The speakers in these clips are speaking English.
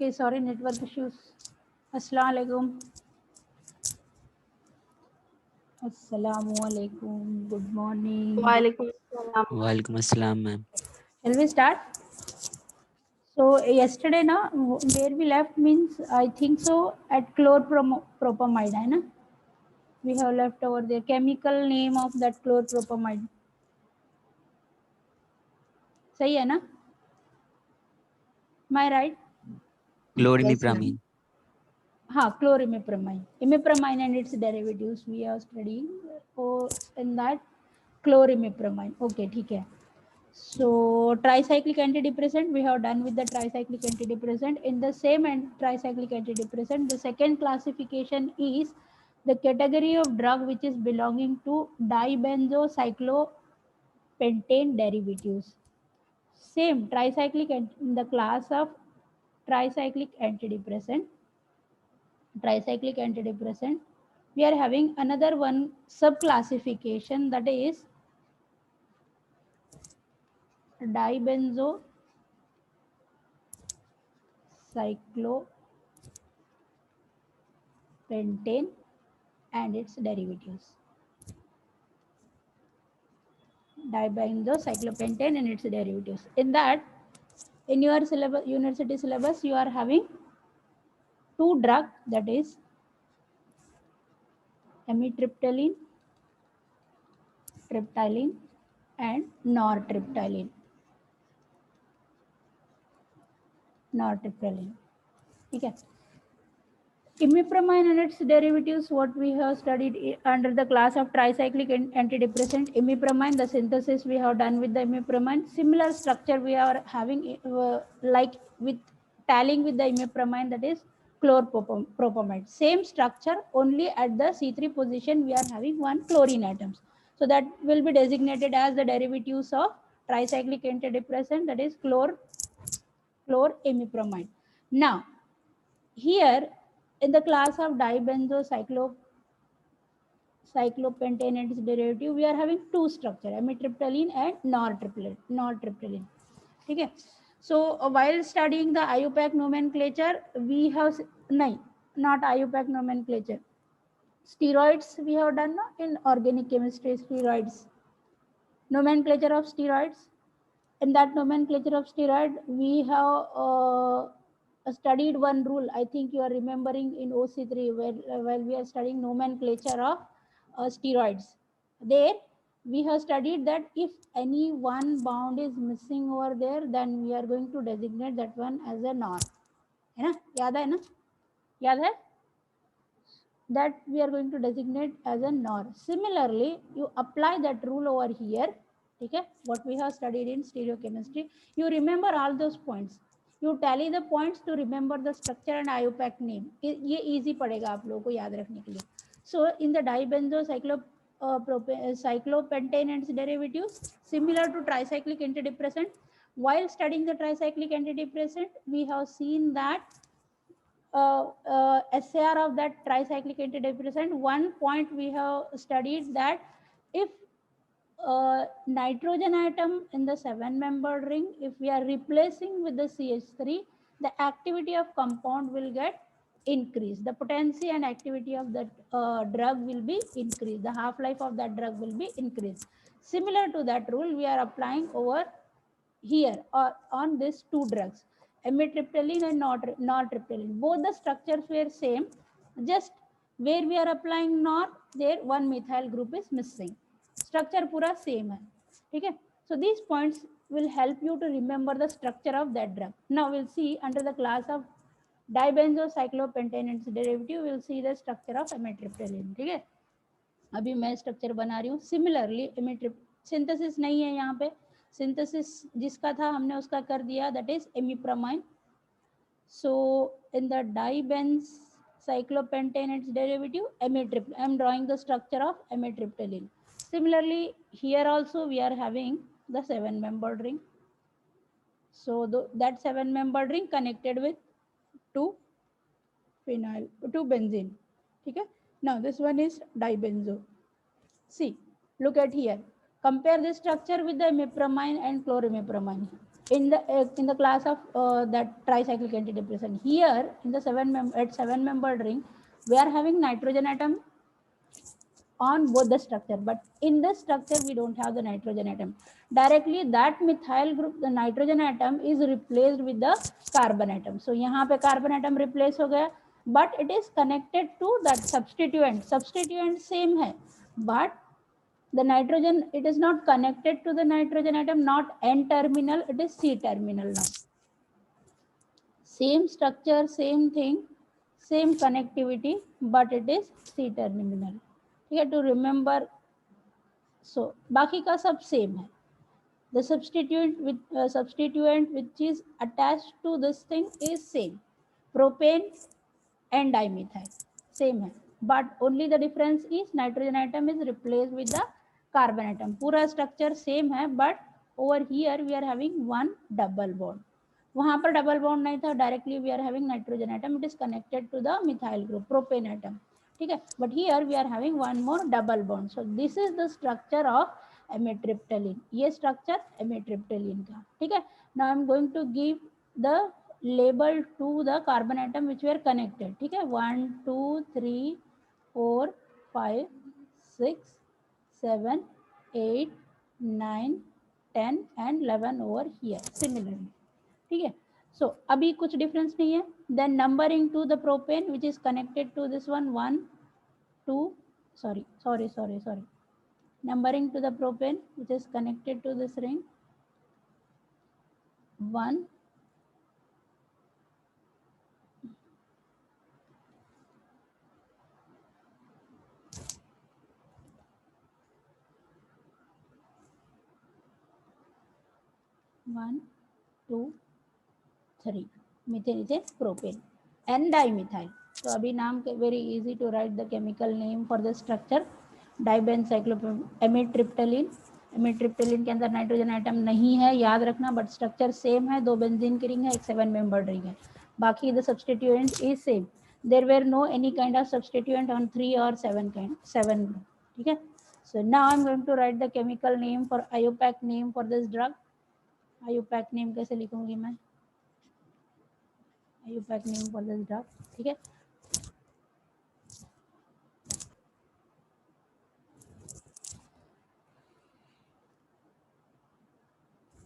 Okay, sorry, network issues. Assalamu alaikum. Assalamu alaikum. Good morning. Walaikum Assalam. Walaikum Assalam, ma'am. Shall we start? So yesterday na where we left means I think so at chlorpropamide hai na. We have left over there chemical name of that chlorpropamide. सही है ना? Am I right? Chlorimipramine. हाँ, chlorimipramine. Imipramine and its derivatives we are studying. So in that chlorimipramine. Okay, ठीक है. So tricyclic antidepressant we have done with the tricyclic antidepressant. In the same tricyclic antidepressant, the second classification is the category of drug which is belonging to dibenzocyclopentane derivatives. Same tricyclic in the class of tricyclic antidepressant. We are having another one subclassification, that is dibenzocyclopentane and its derivatives. Dibenzocyclopentane and its derivatives. In that, in your syllabus, university syllabus, you are having two drugs, that is amitriptyline, triptyline and nortriptyline. ठीक है. Imipramine and its derivatives, what we have studied under the class of tricyclic antidepressant. Imipramine, the synthesis we have done with the imipramine. Similar structure we are having like with tallying with the imipramine, that is chlorpropamide. Same structure, only at the C3 position we are having one chlorine atoms. So that will be designated as the derivatives of tricyclic antidepressant, that is chlorimipramine. Now, here in the class of dibenzocyclopentane and its derivative, we are having two structure, amitriptyline and nortriptyline. Okay. So while studying the IUPAC nomenclature, we have not IUPAC nomenclature. Steroids we have done in organic chemistry. Steroids, nomenclature of steroids. In that nomenclature of steroid, we have studied one rule. I think you are remembering in OC3 while we are studying nomenclature of steroids. There we have studied that if any one bound is missing over there, then we are going to designate that one as a NOR. है ना? याद है ना? याद है? That we are going to designate as a NOR. Similarly, you apply that rule over here. Okay, what we have studied in stereochemistry, you remember all those points, you tally the points to remember the structure and IUPAC name. ये easy पड़ेगा आप लोगों को याद रखने के लिए. So in the dibenzocyclopentane and its derivatives, similar to tricyclic antidepressant, while studying the tricyclic antidepressant, we have seen that SAR of that tricyclic antidepressant, one point we have studied that if nitrogen atom in the 7-membered ring, if we are replacing with the CH3, the activity of compound will get increased. The potency and activity of that drug will be increased. The half-life of that drug will be increased. Similar to that rule, we are applying over here or on these two drugs, amitriptyline and nortriptyline. Both the structures were same, just where we are applying NOR, there one methyl group is missing. Structure पूरा same है, ठीक है? So these points will help you to remember the structure of that drug. Now we'll see under the class of dibenzocyclopentane and its derivative, we'll see the structure of amitriptyline. ठीक है? अभी मैं structure बना रही हूँ. Similarly synthesis नहीं है यहाँ पे, सिंथेसिस जिसका था हमने उसका कर दिया, that is imipramine. So in the dibenzocyclopentane and its derivative amitriptyline, I am drawing the structure of amitriptyline. Similarly here also we are having the 7-membered ring. So that 7-membered ring connected with two benzene. Okay, now this one is dibenzo. See, look at here, compare this structure with the imipramine and chlorimipramine. in the class of that tricyclic antidepressant. Here in the 7-membered ring, we are having nitrogen atom on both the structure, but in this structure we don't have the nitrogen atom. Directly that methyl group, the nitrogen atom is replaced with the carbon atom. So यहाँ पे carbon atom replace हो गया, but it is connected to that substituent. Substituent same है, but the nitrogen, it is not connected to the nitrogen atom, not N terminal, it is C terminal now. Same structure, same thing, same connectivity, but it is C terminal. ठीक है, to remember. So बाकी का सब same है. The substituent which is attached to this thing is same, propane and dimethyl, same है, but only the difference is nitrogen atom is replaced with the carbon atom. पूरा structure same है, but over here we are having one double bond. वहाँ पर double bond नहीं था, directly we are having nitrogen atom, it is connected to the methyl group, propane atom. ठीक है, but here we are having one more double bond. So this is the structure of amitriptyline. ये structure amitriptyline का. ठीक है, now I am going to give the label to the carbon atom which were connected. ठीक है, 1 2 3 4 5 6 7 8 9 10 and 11 over here similarly. ठीक है, so अभी कुछ difference नहीं है. Then numbering to the propane which is connected to this one, 1 2 sorry, numbering to the propane which is connected to this ring, 1 1 2 3 methane is a propane and dimethyl. So अभी नाम के very easy to write the chemical name for the structure, amitriptyline. amitriptyline के अंदर nitrogen item नहीं है, याद रखना, but structure same है. 2 बेंजीन की रिंग है, एक 7-membered रिंग है, बाकी the substituent is same. There were no any kind of substituent on 3 और 7 group. ठीक है, so now I'm going to write the chemical name for IUPAC name for this drug. IUPAC name कैसे लिखूंगी मैं? IUPAC name for this drug. ठीक है,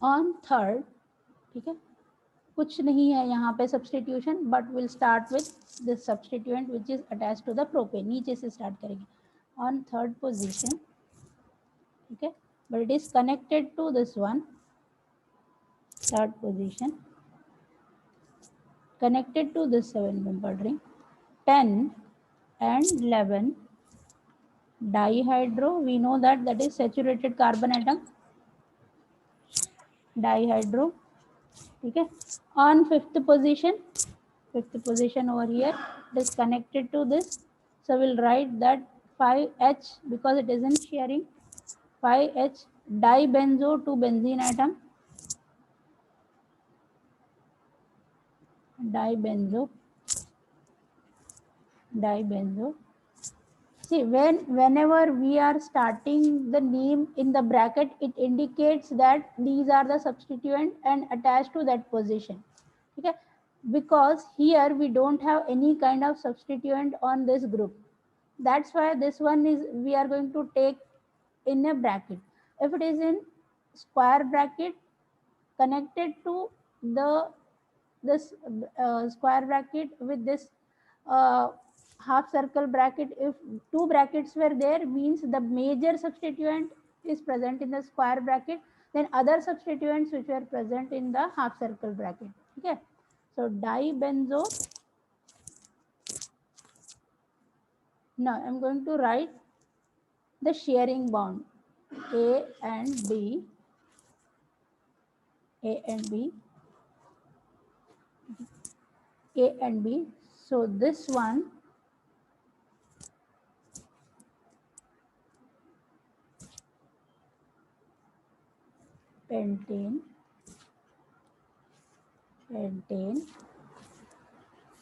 on third. ठीक है, कुछ नहीं है यहाँ पे substitution, but will start with this substituent which is attach to the propane. नीचे से स्टार्ट करेंगे. On third position. ठीक है, but it is connected to this one, third position, connected to this 7-membered ring. 10 and 11 dihydro, we know that is saturated carbon atom, dihydro. ठीक है, on fifth position over here, it is connected to this, so we'll write that 5H because it isn't sharing. 5H dibenzo to benzene atom, dibenzo. See, whenever we are starting the name in the bracket, it indicates that these are the substituent and attached to that position. Okay, because here we don't have any kind of substituent on this group. That's why this one is, we are going to take in a bracket. If it is in square bracket connected to this square bracket with this half circle bracket, if 2 brackets were there, means the major substituent is present in the square bracket, then other substituents which were present in the half circle bracket. Okay, so dibenzo. Now I'm going to write the sharing bond, A and B, A and B, A and B. So this one pentane,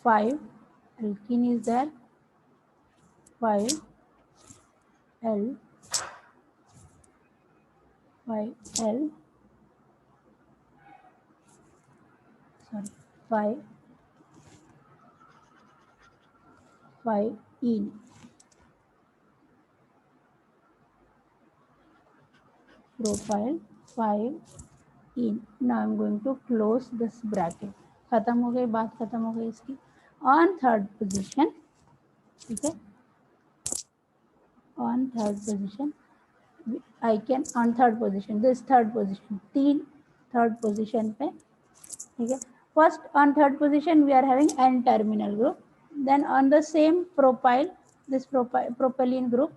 5 alkene is there, 5 L, 5 L, sorry, 5 in profile 5 in. Now I'm going to close this bracket. खत्म हो गई बात, खत्म हो गई इसकी. On third position, ठीक है, on third position I can, on third position, this third position, तीन third position पे, ठीक है. First on third position we are having N terminal group. Then on the same propyl, this propylene group,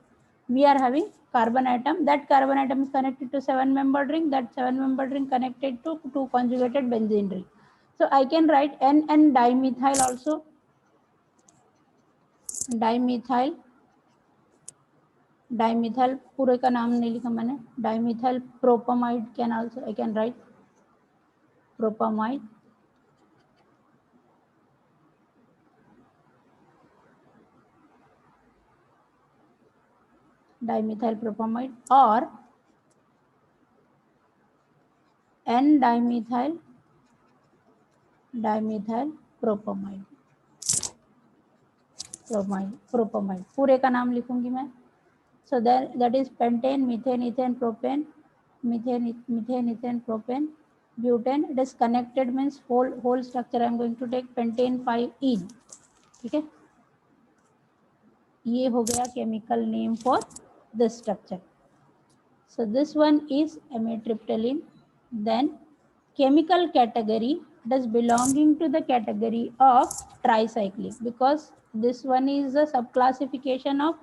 we are having carbon atom. That carbon atom is connected to 7-membered ring. That 7-membered ring connected to 2 conjugated benzene ring. So I can write N dimethyl also. Dimethyl पूरे का नाम नहीं लिखा मैंने. Dimethyl propamide can also, I can write propamide. Dimethyl propamide or N dimethyl propamide. Propamide पूरे का नाम लिखूंगी मैं. So that is pentane, methane, ethane, propane, methane, ethane, propane, butane. It is connected means whole structure I am going to take pentane 5-ene. ठीक है, ये हो गया chemical name for this structure. So this one is amitriptyline. Then chemical category, it is belonging to the category of tricyclic, because this one is a subclassification of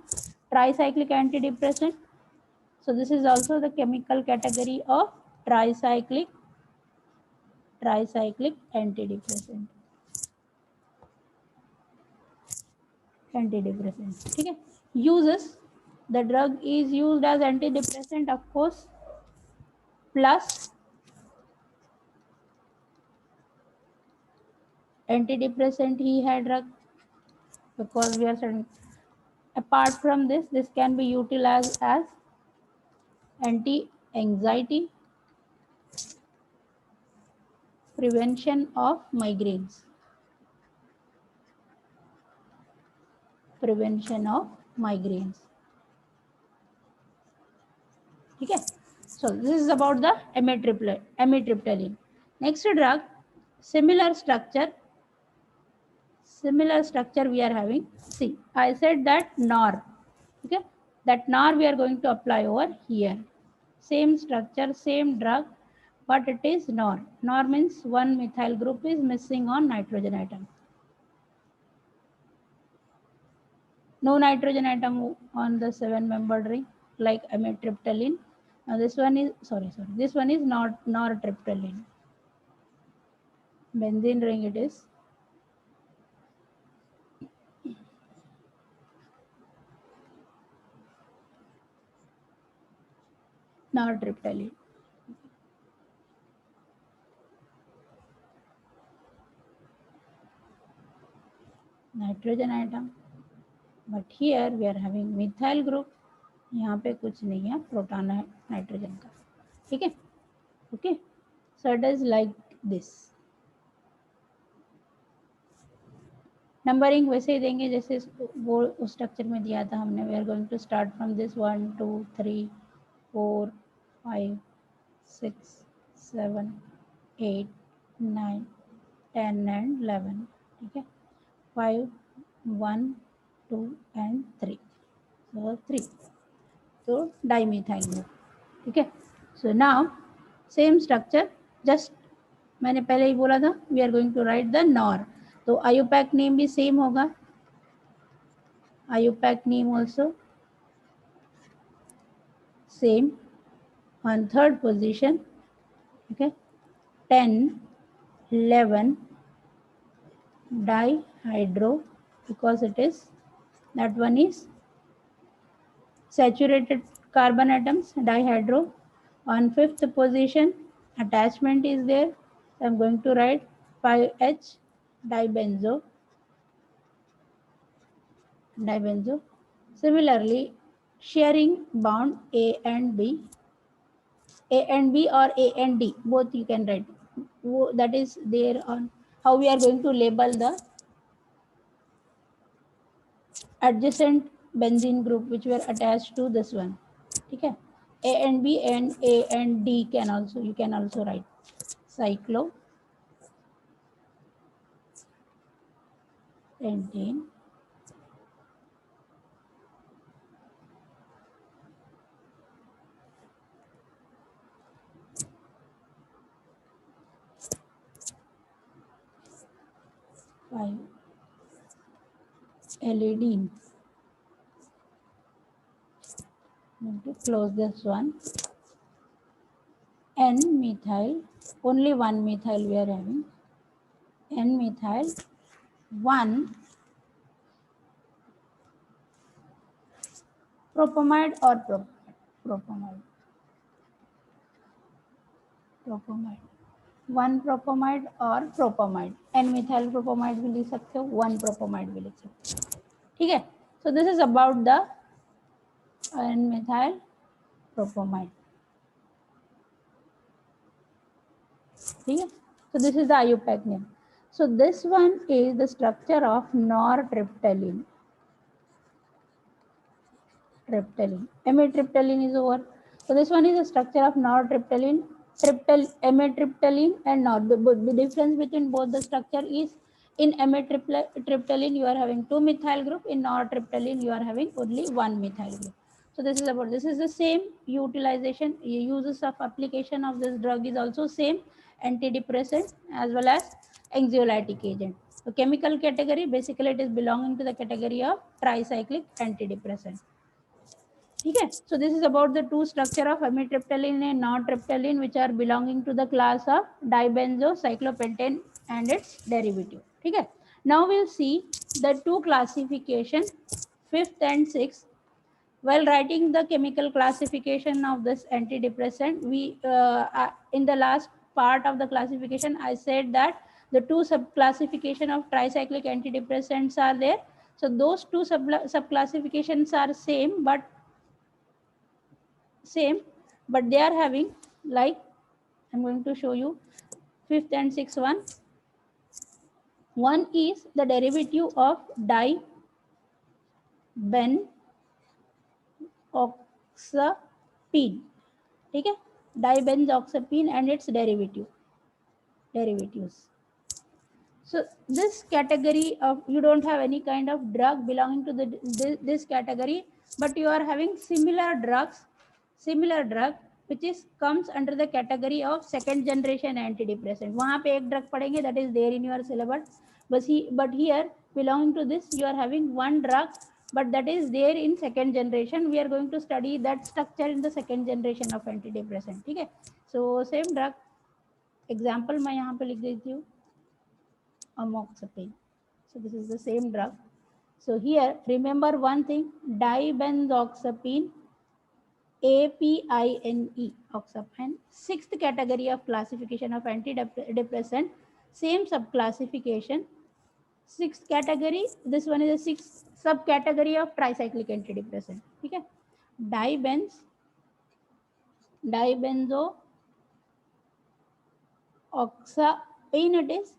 tricyclic antidepressant. So this is also the chemical category of tricyclic antidepressant. ठीक है. Uses, the drug is used as antidepressant of course, plus antidepressant he had drug, because we are studying. Apart from this, this can be utilized as anti-anxiety, prevention of migraines, ठीक है. So this is about the amitriptyline. Next drug, similar structure we are having. See, I said that NOR, okay, that NOR we are going to apply over here. Same structure, same drug, but it is NOR. NOR means one methyl group is missing on nitrogen atom. No nitrogen atom on the 7-membered ring like amitriptyline. Now this one is, this one is not nortriptyline. Benzene ring it is. Nortriptyline. Nitrogen atom, but here we are having methyl group. यहाँ पे कुछ नहीं है, proton है nitrogen का. ठीक है, okay. So it is like this. Numbering वैसे ही देंगे जैसे वो उस स्ट्रक्चर में दिया था हमने. We are going to start from this 1 2 3 4 5 6 7 8 9 10 and 11. ठीक है, 5 1 2 एंड 3. So 3. तो डाइमिथाइल ग्रुप. ठीक है. So now same structure, just मैंने पहले ही बोला था we are going to write the nor. तो आयुपैक नेम भी सेम होगा. IUPAC name also same. On third position, okay, 10 11 dihydro, because it is, that one is saturated carbon atoms, dihydro. On fifth position, attachment is there. So I'm going to write 5H dibenzo. Similarly, sharing bond A and B or A and D, both you can write. That is there on how we are going to label the adjacent benzene group which were attached to this one. Okay, A and B and A and D can also, you can also write cyclo pentane five LED. Going to close this one. N-methyl, only one methyl we are having. N-methyl 1 propamide or propamide. Propamide. 1 propamide or propamide. N-methyl propamide भी लिख सकते हो, 1 propamide भी लिख सकते हो. ठीक है. So this is about the N-methyl propamide. ठीक है. So this is the IUPAC name. So this one is the structure of nortriptyline. Triptyline. Amitriptyline is over. So this one is the structure of nortriptyline, amitriptyline and nor. The difference between both the structure is in amitriptyline you are having 2 methyl group, in nortriptyline you are having only 1 methyl group. So this is about, this is the same utilization, uses of application of this drug is also same, antidepressant as well as anxiolytic agent. So chemical category, basically it is belonging to the category of tricyclic antidepressant. Okay, so this is about the two structure of amitriptyline and nortriptyline which are belonging to the class of dibenzocyclopentane and its derivative. Okay, now we'll see the two classification, fifth and sixth. While writing the chemical classification of this antidepressant, we in the last part of the classification I said that the two sub classification of tricyclic antidepressants are there. So those two sub classifications are same, but they are having, like I'm going to show you fifth and sixth one. One is the derivative of dibenzoxapine. ठीक है, dibenzoxapine and its derivatives. So this category of, you don't have any kind of drug belonging to this category, but you are having similar drug which is comes under the category of second generation antidepressant. वहाँ पे एक drug पढ़ेंगे, that is there in your syllabus, but here belonging to this you are having one drug, but that is there in second generation. We are going to study that structure in the second generation of antidepressant. ठीक है, so same drug, example मैं यहाँ पे लिख देती हूँ, amoxapine. So this is the same drug. So here remember one thing, dibenzoxapine, APINE, oxapine. Sixth category of classification of antidepressant, same subclassification. Sixth category, this one is a sixth subcategory of tricyclic antidepressant. Okay, dibenzoxapine it is,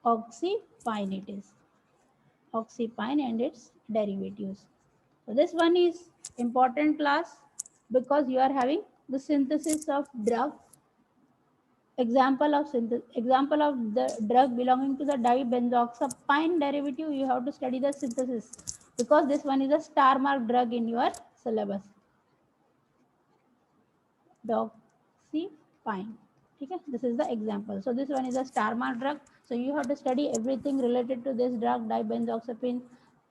oxypine it is, oxypine and its derivatives. So this one is important class because you are having the synthesis of drug. Example of the drug belonging to the dibenzoxapine derivative, you have to study the synthesis because this one is a star mark drug in your syllabus. Doxypine. Okay, this is the example. So this one is a star mark drug. So you have to study everything related to this drug, dibenzoxapine.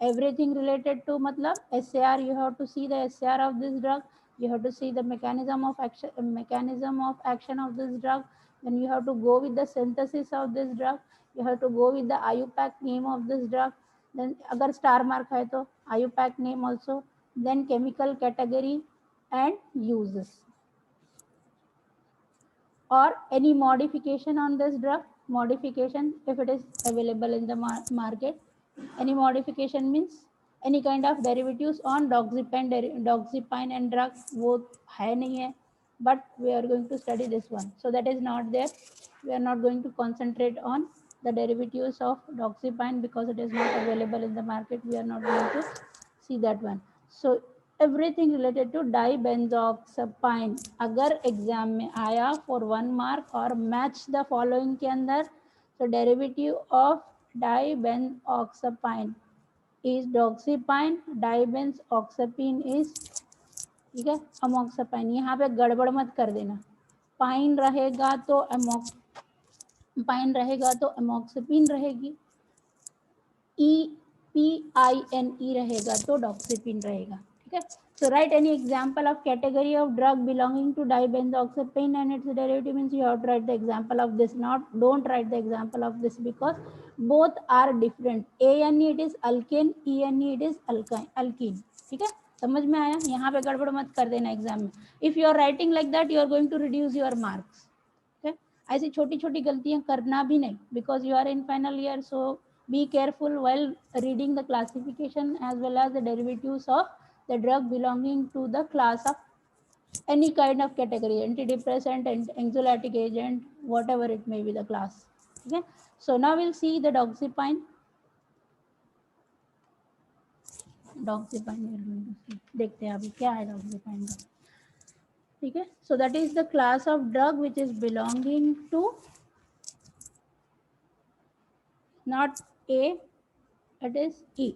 Everything related to matlab SAR, you have to see the SAR of this drug. You have to see the mechanism of action of this drug. Then you have to go with the synthesis of this drug. You have to go with the IUPAC name of this drug. Then agar star mark hai to IUPAC name also. Then chemical category and uses. Or any modification on this drug, modification if it is available in the market. Any modification means any kind of derivatives on doxypine and drug, वो है नहीं है, but we are going to study this one. So that is not there. We are not going to concentrate on the derivatives of doxypine, because it is not available in the market, we are not going to see that one. So everything related to dibenzoxapine अगर exam में आया for 1 mark और match the following के अंदर, so derivative of dibenzoxapine is doxypine, dibenzoxapine is, ठीक है, अमोक्सापाइन. यहाँ पे गड़बड़ मत कर देना, पाइन रहेगा तो पाइन रहेगा तो अमोक्सिपिन रहेगी, EPINE रहेगा तो डॉक्सिपिन रहेगा. ठीक है. So write any example of category of drug belonging to dibenzoxapine and its derivative, means you have to write the example of this. Not, don't write the example of this because both are different. ANE it is alkane, ENE it is alkene. ठीक है, समझ में आया. यहाँ पे गड़बड़ मत कर देना एग्जाम में. If you are writing like that, you are going to reduce your marks. Okay, ऐसी छोटी छोटी गलतियां करना भी नहीं, because you are in final year. So be careful while reading the classification as well as the derivatives of the drug belonging to the class of any kind of category, antidepressant and anxiolytic agent, whatever it may be the class. Okay, so now we'll see the doxypine. देखते हैं अभी क्या है doxypine का. ठीक है, so that is the class of drug which is belonging to not A, it is E,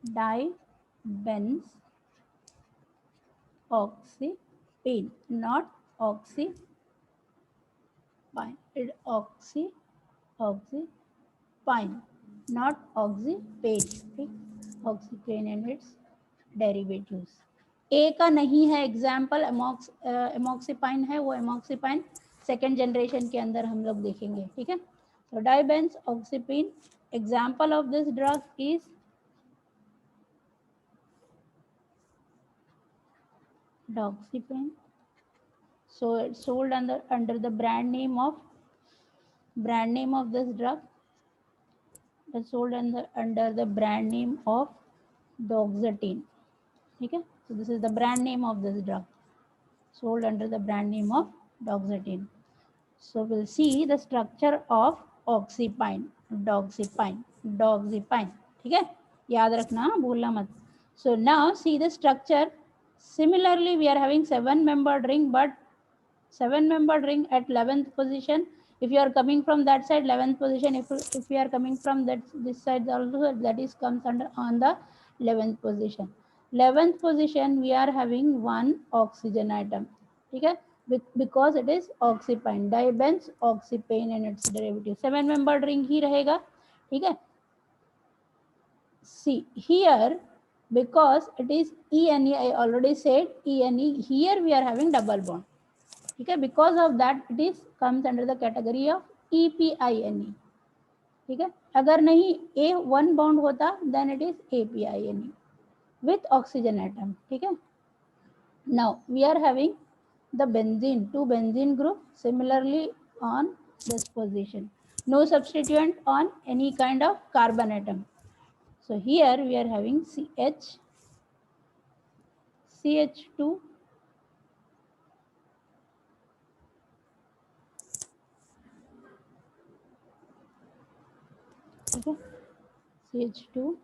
dibenzoxapine, not oxypine. It oxypine, not oxypane. ठीक, oxypane and its derivatives. A का नहीं है एग्जाम्पल, एमोक्सिपाइन है, वो एमोक्सिपाइन सेकेंड जनरेशन के अंदर हम लोग देखेंगे. ठीक है, तो dibenzoxapine, example of this drug is doxypine. So it's sold under the brand name of this drug. It's sold under the brand name of doxetine. ठीक है, so this is the brand name of this drug, sold under the brand name of doxetine. So we'll see the structure of oxypine, doxypine. ठीक है, याद रखना, भूलना मत. So now see the structure. Similarly, we are having 7-membered ring, but 7-membered ring at 11th position. If you are coming from that side, 11th position. If you are coming from this side also, that is comes under on the 11th position. 11th position we are having one oxygen atom. ठीक है, because it is oxypine, dibenzoxapine and its derivative. 7-membered ring ही रहेगा. ठीक है, see here, because it is ENE, I already said ENE, here we are having double bond. ठीक है, because of that it is comes under the category of EPINE. ठीक है, अगर नहीं A 1 bond होता then it is APINE with oxygen atom. ठीक है, now we are having the benzene, 2 benzene group similarly on this position, no substituent on any kind of carbon atom. So here we are having CH2, ठीक है, CH2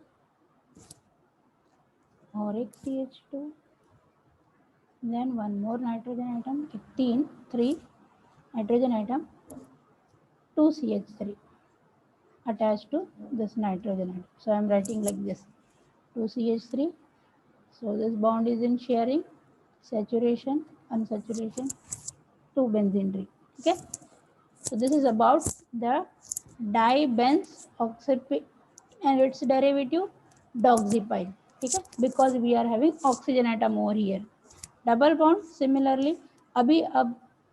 और एक CH2, then one more nitrogen atom, 3 nitrogen atom, 2 CH3 attached to this nitrogen atom. So I am writing like this, 2 CH3. So this bond is in sharing, saturation, unsaturation, 2 benzene ring. Okay, so this is about the dibenzoxapine and its derivative doxypine. ठीक है, because we are having oxygen atom over here, double bond. Similarly, अब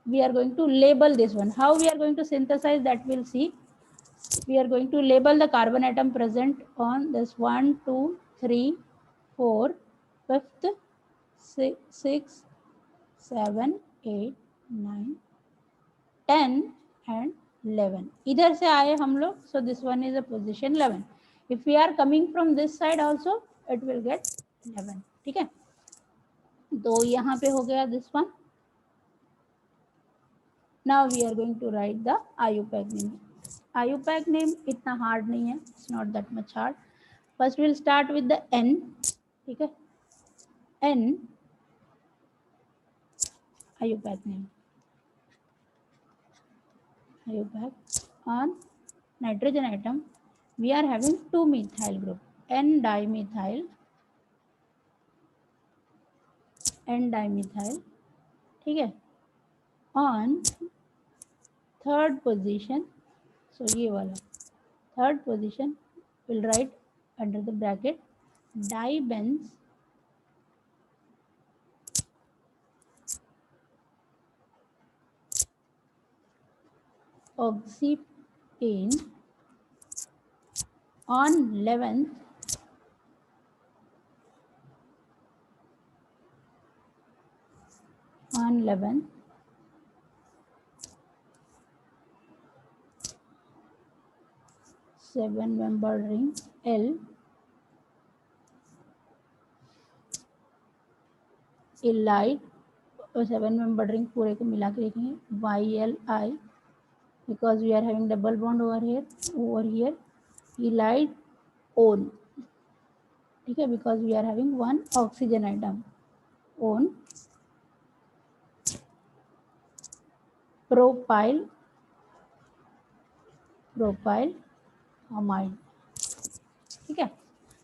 we are going to label this one. How we are going to synthesize, that we'll see. We are going to label the carbon atom present on this 1, 2, 3, 4, 5th, 6, 7, 8, 9, 10 and 11. इधर से आए हम लोग, so this one is a position 11. If we are coming from this side also, it will get 11. ठीक है, तो यहाँ पे हो गया this one. Now we are going to write the IUPAC name. IUPAC name इतना hard नहीं है, it's not that much hard. First we'll start with the N, ठीक है, N IUPAC name. IUPAC on nitrogen atom we are having two methyl group, N dimethyl, ठीक है. On third position, so ये वाला third position we'll write under the bracket dibenz oxypane on 11th seven-membered ring L elide, और 7-membered ring पूरे को मिला के लिखेंगे YLI because we are having double bond over here elide on, ठीक है, because we are having one oxygen atom on propyl amide, ठीक है.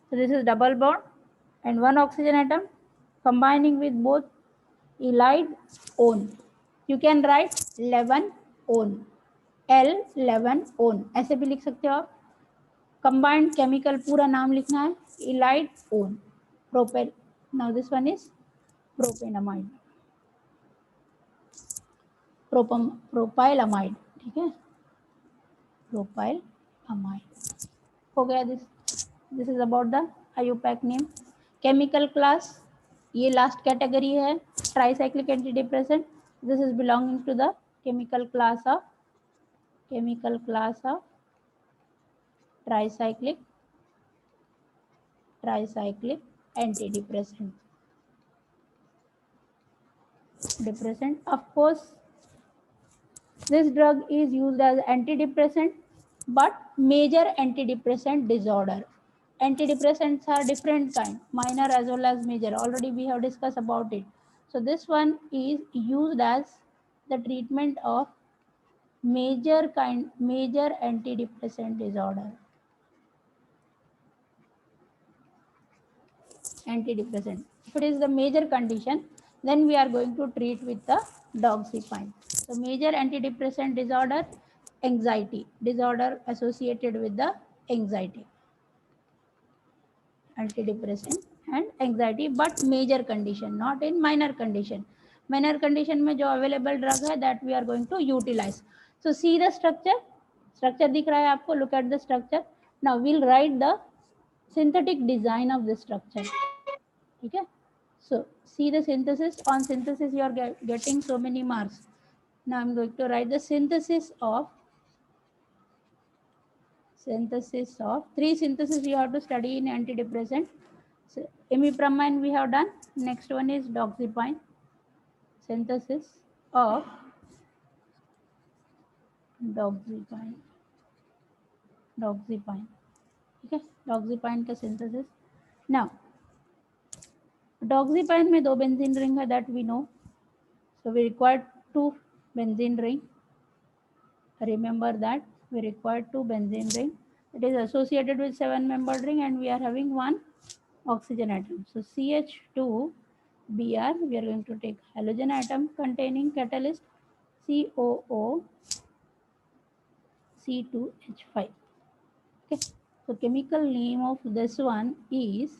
So this is double bond and one oxygen atom combining with both elide on. You can write 11 on, L11 on ऐसे भी लिख सकते हो आप. Combined chemical पूरा नाम लिखना है elide on propyl. Now this one is propanamide, propylamide, ठीक है, propylamide हो गया. This is about the IUPAC name. Chemical class, ये last category है tricyclic antidepressant. This is belonging to the chemical class of tricyclic antidepressant. Of course, this drug is used as antidepressant, but major antidepressant disorder. Antidepressants are different kind, minor as well as major. Already we have discussed about it. So this one is used as the treatment of major antidepressant disorder. Antidepressant. If it is the major condition, then we are going to treat with the doxycycline. So major antidepressant disorder, anxiety disorder associated with the anxiety. Antidepressant and anxiety, but major condition, not in minor condition. Minor condition में जो available drug है that we are going to utilize. So see the structure दिख रहा है आपको. Look at the structure. Now we'll write the synthetic design of the structure. ठीक है. So see the synthesis. On synthesis you are getting so many marks. Now I'm going to write the synthesis of three synthesis you have to study in antidepressant. So imipramine we have done. Next one is doxycycline. Synthesis of doxycycline. ठीक है, doxycycline का synthesis. Now doxycycline में दो benzene ring है, that we know. So we require two benzene ring. Remember that we require two benzene ring. It is associated with 7-membered ring and we are having one oxygen atom. So CH2Br, we are going to take halogen atom containing catalyst COO C2H5. Okay. So chemical name of this one is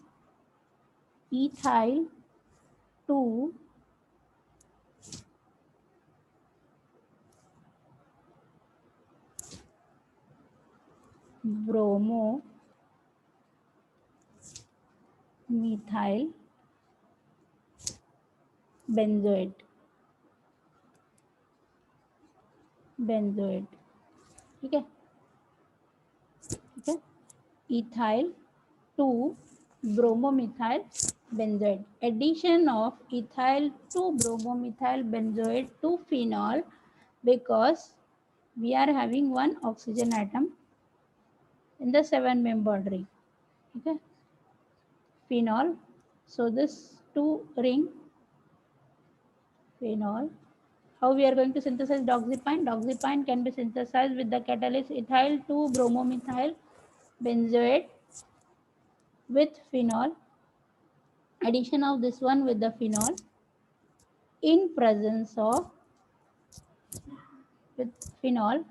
ethyl 2 bromo methyl benzoate. ठीक है, ethyl 2 bromomethyl benzoate. Addition of ethyl 2 bromomethyl benzoate to phenol, because we are having one oxygen atom in the 7-membered ring. Okay, phenol. So this 2 ring phenol. How we are going to synthesize doxypine? Doxypine can be synthesized with the catalyst ethyl 2-bromomethyl benzoate with phenol. Addition of this one with the phenol in presence of with phenol.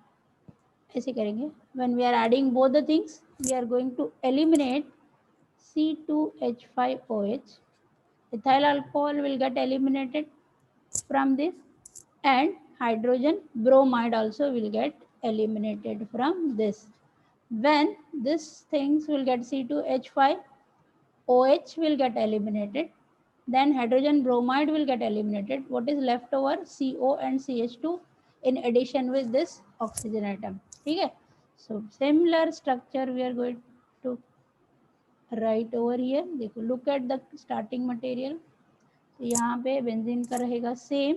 ऐसे करेंगे. When we are adding both the things, we are going to eliminate C2H5OH. Ethyl alcohol will get eliminated from this, and hydrogen bromide also will get eliminated from this. When these things will get C2H5OH will get eliminated, then hydrogen bromide will get eliminated. What is left over? CO and CH2 in addition with this oxygen atom. ठीक है. So similar structure we are going to write over here. देखो, look at the starting material. तो यहाँ पे benzene का रहेगा same.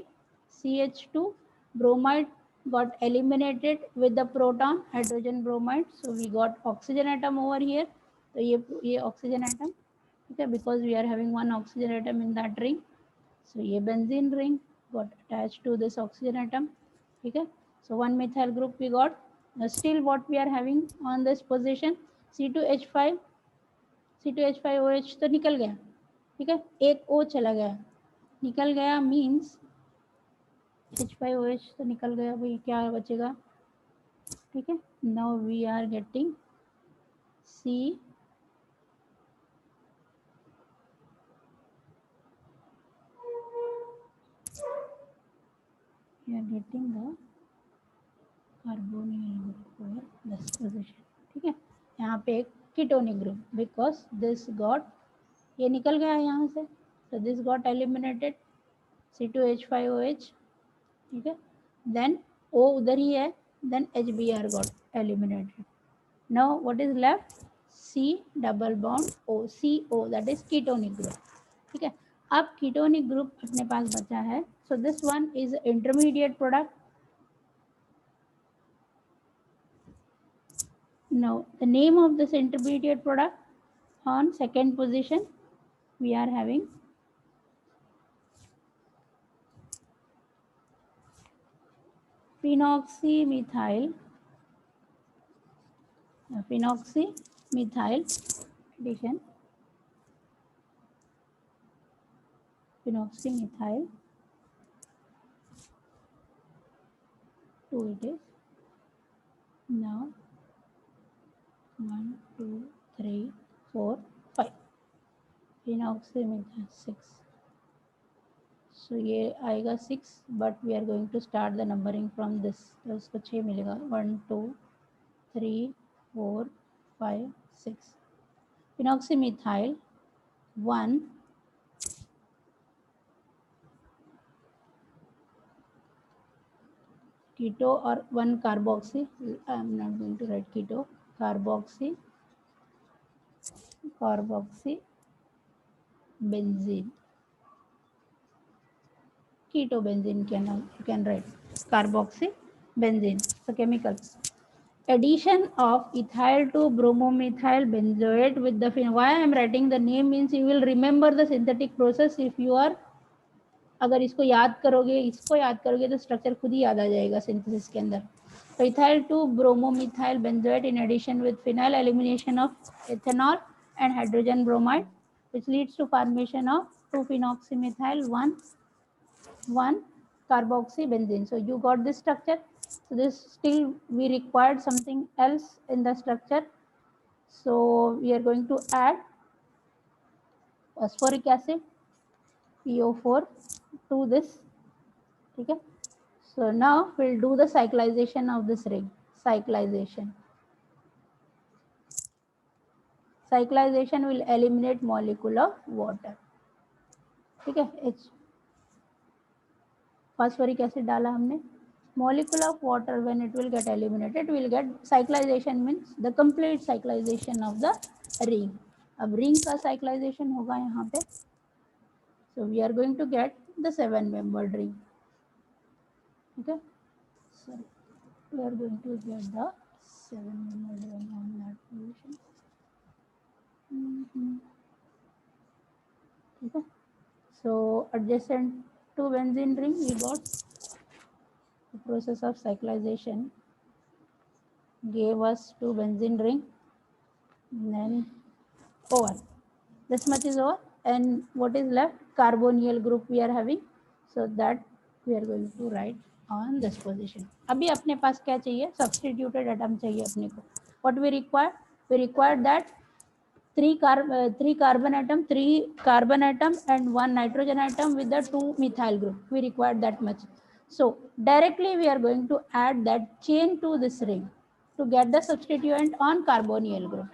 CH2 bromide got eliminated with the proton hydrogen bromide, so we got oxygen atom over here. तो ये oxygen atom, ठीक है, because we are having one oxygen atom in that ring. So ये benzene ring got attached to this oxygen atom. ठीक है. So one methyl group we got. Now still what we are having on this position, C2H5OH तो निकल गया. ठीक है, एक O चला गया. निकल गया मीन्स H5OH तो निकल गया भाई, क्या बचेगा? ठीक है. Now we are getting C we are getting the carbonyl group for this position. ठीक है. यहाँ पे एक ketonic group, because this got, ये निकल गया यहाँ से, so this got eliminated, C2H5OH. ठीक है. then O उधर ही है, then HBr got eliminated. Now what is left? C double bond O, CO, that is ketonic group. ठीक है. अब ketonic group अपने पास बचा है. So this one is intermediate product. Now the name of this intermediate product on second position we are having phenoxymethyl addition, phenoxymethyl 2 it is. Now 1 2 3 4 5 phenoxymethyl 6. So ये आएगा 6, but we are going to start the numbering from this. तो उसको 6 मिलेगा. 1 2 3 4 5 6. phenoxymethyl 1 keto or 1 carboxy. I am not going to write keto. Carboxy benzene. Keto benzene you can write carboxy benzene. So chemicals. Addition of ethyl to bromomethyl benzoate with the phenol. Why I am writing the name means you will remember the synthetic process if you are, अगर इसको याद करोगे तो structure खुद ही याद आ जाएगा synthesis के अंदर. So ethyl to bromomethyl benzoate in addition with phenyl, elimination of ethanol and hydrogen bromide, which leads to formation of 2-phenoxymethyl 1 carboxy benzene. So you got this structure. So this still we required something else in the structure. So we are going to add phosphoric acid PO4 to this. Okay. So now we'll do the cyclization of this ring. Cyclization will eliminate molecule of water. ठीक है. H phosphoric acid डाला हमने. Molecule of water, when it will get eliminated, will get cyclization means the complete cyclization of the ring. अब ring का cyclization होगा यहाँ पे. So we are going to get the 7-membered ring. Okay. Sorry. we are going to get the 7-membered ring on that position. Okay. So adjacent to benzene ring, we got the process of cyclization gave us two benzene ring, then over. This much is over, and what is left? Carbonyl group we are having, so that we are going to write on this position. अभी अपने पास क्या चाहिए? Substituted atom चाहिए अपने को. What we require? We require that three carbon atom and one nitrogen atom with the 2 methyl group. We require that much. So directly we are going to add that chain to this ring to get the substituent on carbonyl group.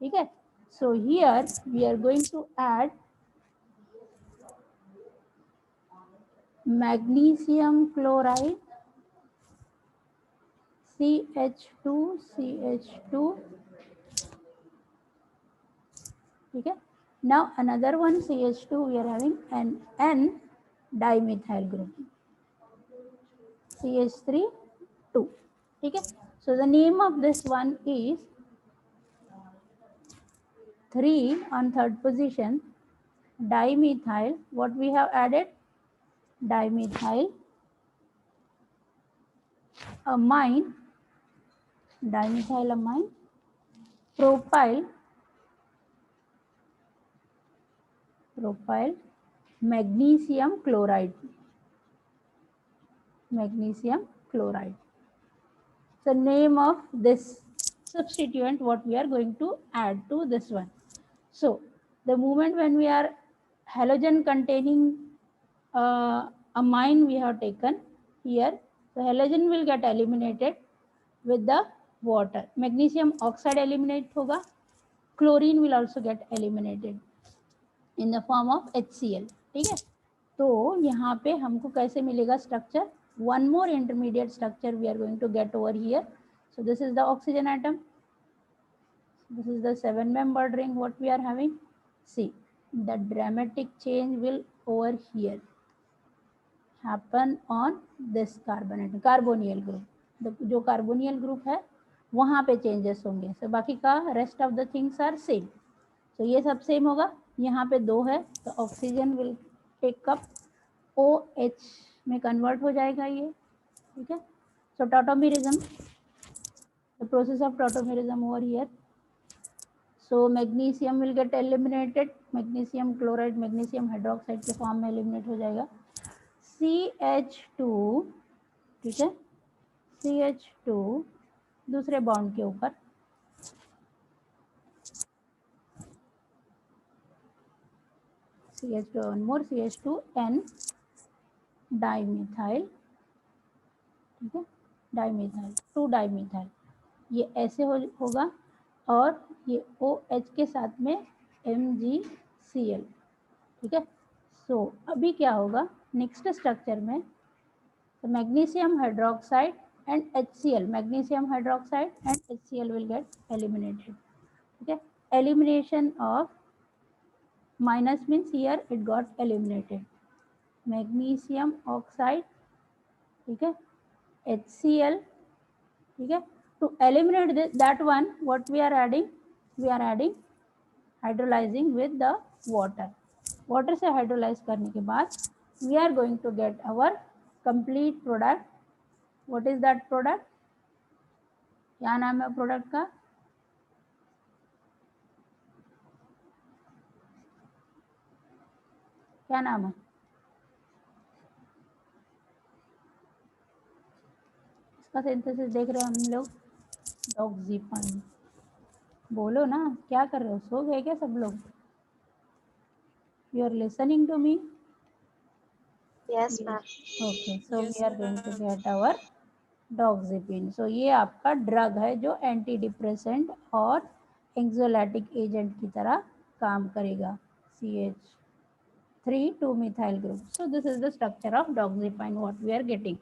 Okay. So here we are going to add magnesium chloride, CH2, CH2. Okay. Now another one CH2 we are having an N dimethyl group, CH3 2. Okay. So the name of this one is 3 on third position dimethyl. What we have added? Dimethyl amine, propyl magnesium chloride. So name of this substituent what we are going to add to this one. So the moment when we are halogen containing amine we have taken here, the halogen will get eliminated with the water. Magnesium oxide eliminate होगा, chlorine will also get eliminated in the form of HCl. ठीक है, तो यहाँ पे हमको कैसे मिलेगा structure? One more intermediate structure we are going to get over here. So this is the oxygen atom. This is the 7-membered ring what we are having. See, the dramatic change will over here happen on this carbon atom, carbonyl group. जो carbonyl group है वहाँ पे changes होंगे. So बाकी का rest of the things are same. So ये सब same होगा. यहाँ पे 2 है तो oxygen will take up OH में convert हो जाएगा ये. ठीक है. So tautomerism, the process of tautomerism over here. So magnesium will get eliminated, magnesium chloride, magnesium hydroxide के फॉर्म में eliminate हो जाएगा. CH2, ठीक है, CH2 दूसरे बॉन्ड के ऊपर, CH2 one more, CH2N dimethyl, ठीक है, डाइमिथाइल, 2 डाइमिथाइल, ये ऐसे होगा और ये OH के साथ में MgCl. ठीक है. सो अभी क्या होगा नेक्स्ट स्ट्रक्चर में? तो magnesium hydroxide and HCl, magnesium hydroxide and HCl will get eliminated. ठीक है. Elimination of minus means here it got eliminated. Magnesium oxide, ठीक है, HCl. ठीक है. To eliminate that one, what we are adding? We are adding hydrolyzing with the water. Water से hydrolyze करने के बाद we are going to get our complete product. What is that product? क्या नाम है प्रोडक्ट का? क्या नाम है इसका? सिंथेसिस देख रहे हैं हम लोग. डॉक्सीपाइन. बोलो ना, क्या कर रहे हो? सो गए क्या सब लोग? You are listening to me? Yes, ma'am. Okay. So we are going to get our doxepin. सो ये आपका ड्रग है जो एंटी डिप्रेसेंट और एंग्जोलाइटिक एजेंट की तरह काम करेगा. CH3 2 methyl group. So this is the structure of doxypine what we are getting.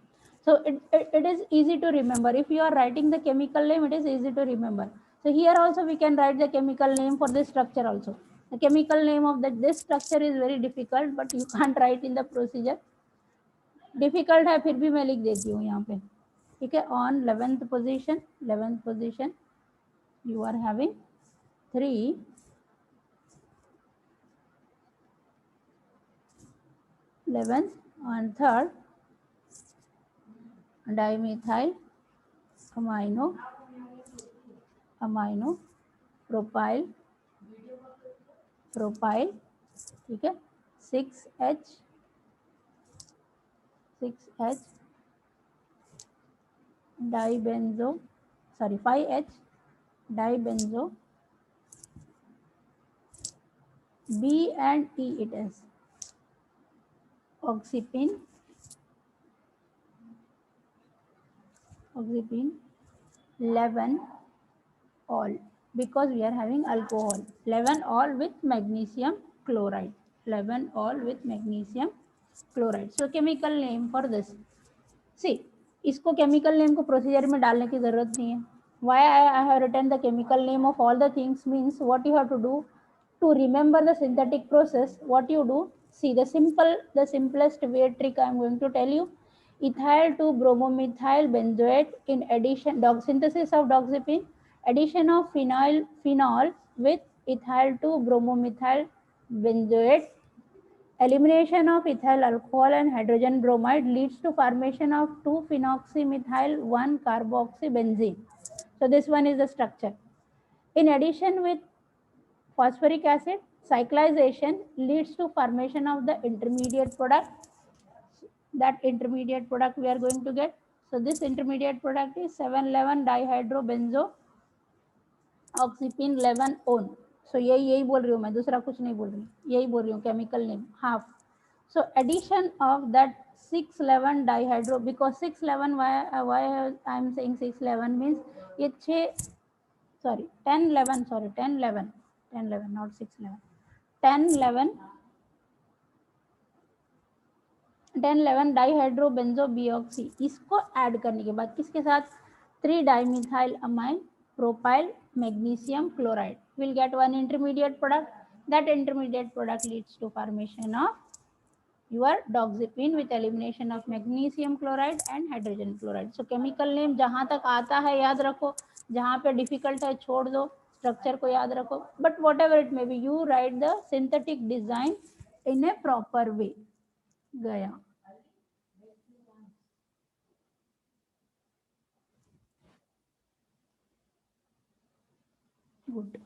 So it is easy to remember. If you are writing the chemical name, it is easy to remember. So here also we can write the chemical name for this structure also. The chemical name of this structure is very difficult, but you can't write in the procedure. Difficult है फिर भी मैं लिख देती हूँ यहाँ पे. ठीक है. On 11th position you are having 3 11th. On third, dimethyl amino propyl, ठीक है. 6H 5H dibenzo. B and E it is oxypine 11 all, because we are having alcohol. 11 all with magnesium chloride. 11 all with magnesium chloride. So chemical name for this. See, इसको chemical name को procedure में डालने की जरूरत नहीं है. Why I have written the chemical name of all the things means what you have to do to remember the synthetic process. What you do, see the simplest way trick I am going to tell you. Ethyl to bromomethyl benzoate. In addition, synthesis of doxypine, addition of phenol with ethyl to bromomethyl benzoate. Elimination of ethyl alcohol and hydrogen bromide leads to formation of 2-phenoxymethyl 1-carboxybenzene. So this one is the structure. In addition with phosphoric acid, cyclization leads to formation of the intermediate product. That intermediate product we are going to get. So this intermediate product is 7,11 dihydrobenzo oxypine 11 on. So यही बोल रही हूँ मैं, दूसरा कुछ नहीं बोल रही, यही बोल रही हूँ chemical name half. So addition of that 6,11 dihydro, because 6,11 why I am saying 6,11 means ये 10,11 not 6,11 10,11 डाइहाइड्रोबेंजोबियोक्सी. इसको ऐड करने के बाद किसके साथ 3 dimethyl amine propyl magnesium chloride will get one intermediate product. That intermediate product leads to formation of your doxypine with elimination of magnesium chloride and hydrogen chloride. So chemical name जहाँ तक आता है याद रखो, जहाँ पे difficult है छोड़ दो, structure को याद रखो. But whatever it may be, you write the synthetic design in a proper way. गया. Good.